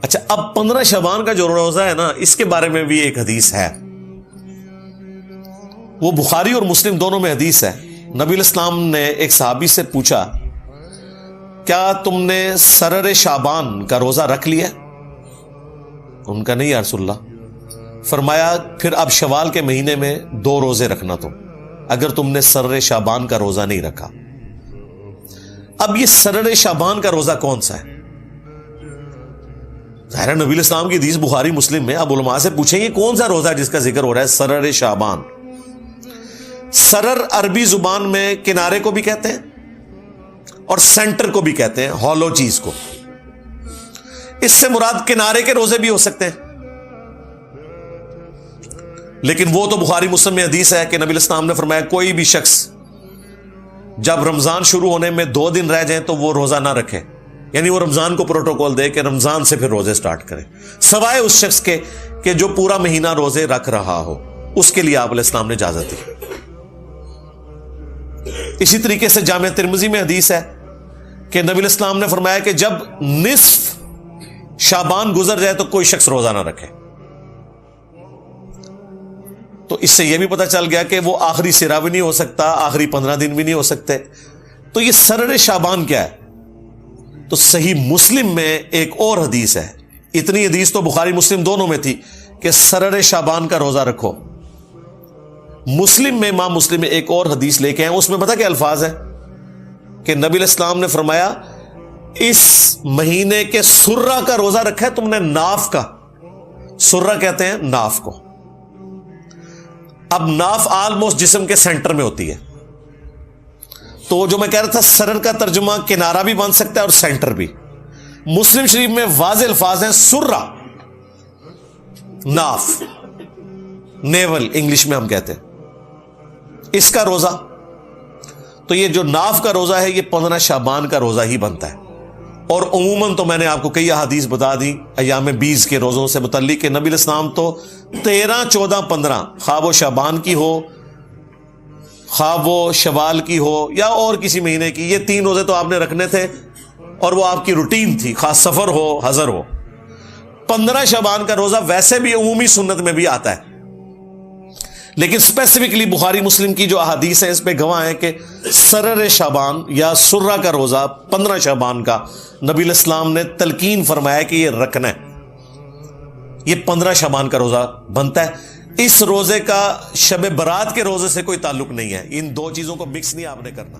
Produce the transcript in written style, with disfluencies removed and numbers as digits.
اچھا، اب 15 شعبان کا جو روزہ ہے نا، اس کے بارے میں بھی ایک حدیث ہے، وہ بخاری اور مسلم دونوں میں حدیث ہے۔ نبی الاسلام نے ایک صحابی سے پوچھا، کیا تم نے سرر شعبان کا روزہ رکھ لیا؟ ان کا نہیں یا رسول اللہ۔ فرمایا پھر اب شوال کے مہینے میں 2 روزے رکھنا تم، اگر تم نے سرر شعبان کا روزہ نہیں رکھا۔ اب یہ سرر شعبان کا روزہ کون سا ہے؟ ظاہر نبی الاسلام کی حدیث بخاری مسلم میں، اب علماء سے پوچھیں یہ کون سا روزہ ہے جس کا ذکر ہو رہا ہے سرر شعبان؟ سرر عربی زبان میں کنارے کو بھی کہتے ہیں اور سینٹر کو بھی کہتے ہیں، ہالو چیز کو۔ اس سے مراد کنارے کے روزے بھی ہو سکتے ہیں، لیکن وہ تو بخاری مسلم میں حدیث ہے کہ نبی الاسلام نے فرمایا کوئی بھی شخص جب رمضان شروع ہونے میں 2 دن رہ جائیں تو وہ روزہ نہ رکھے، یعنی وہ رمضان کو پروٹوکول دے کہ رمضان سے پھر روزے سٹارٹ کریں، سوائے اس شخص کے کہ جو پورا مہینہ روزے رکھ رہا ہو، اس کے لیے آپ علیہ السلام نے اجازت دی۔ اسی طریقے سے جامع ترمذی میں حدیث ہے کہ نبی الاسلام نے فرمایا کہ جب نصف شعبان گزر جائے تو کوئی شخص روزہ نہ رکھے۔ تو اس سے یہ بھی پتہ چل گیا کہ وہ آخری سرا بھی نہیں ہو سکتا، آخری 15 دن بھی نہیں ہو سکتے۔ تو یہ سرر شعبان کیا ہے؟ تو صحیح مسلم میں ایک اور حدیث ہے، اتنی حدیث تو بخاری مسلم دونوں میں تھی کہ سرر شعبان کا روزہ رکھو۔ مسلم میں، امام مسلم میں ایک اور حدیث لے کے آئے، اس میں پتہ کیا الفاظ ہے کہ نبی الاسلام نے فرمایا اس مہینے کے سرہ کا روزہ رکھا ہے تم نے، ناف کا، سرہ کہتے ہیں ناف کو۔ اب ناف آلموسٹ جسم کے سینٹر میں ہوتی ہے، تو جو میں کہہ رہا تھا سرر کا ترجمہ کنارہ بھی بن سکتا ہے اور سینٹر بھی۔ مسلم شریف میں واضح الفاظ ہیں سرہ، ناف، نیول انگلش میں ہم کہتے ہیں، اس کا روزہ۔ تو یہ جو ناف کا روزہ ہے یہ 15 شعبان کا روزہ ہی بنتا ہے۔ اور عموماً تو میں نے آپ کو کئی احادیث بتا دی ایام 20 کے روزوں سے متعلق کہ نبی الاسلام تو 13، 14، 15 خواہ وہ شعبان کی ہو، خواہ وہ شوال کی ہو یا اور کسی مہینے کی، یہ 3 روزے تو آپ نے رکھنے تھے اور وہ آپ کی روٹین تھی، خاص سفر ہو حضر ہو۔ 15 شعبان کا روزہ ویسے بھی عمومی سنت میں بھی آتا ہے، لیکن اسپیسیفکلی بخاری مسلم کی جو احادیث ہیں اس پہ گواہ ہیں کہ سرر شعبان یا سرہ کا روزہ 15 شعبان کا نبی الاسلام نے تلقین فرمایا کہ یہ رکھنا ہے، یہ 15 شعبان کا روزہ بنتا ہے۔ اس روزے کا شب برات کے روزے سے کوئی تعلق نہیں ہے، ان 2 چیزوں کو مکس نہیں آپ نے کرنا۔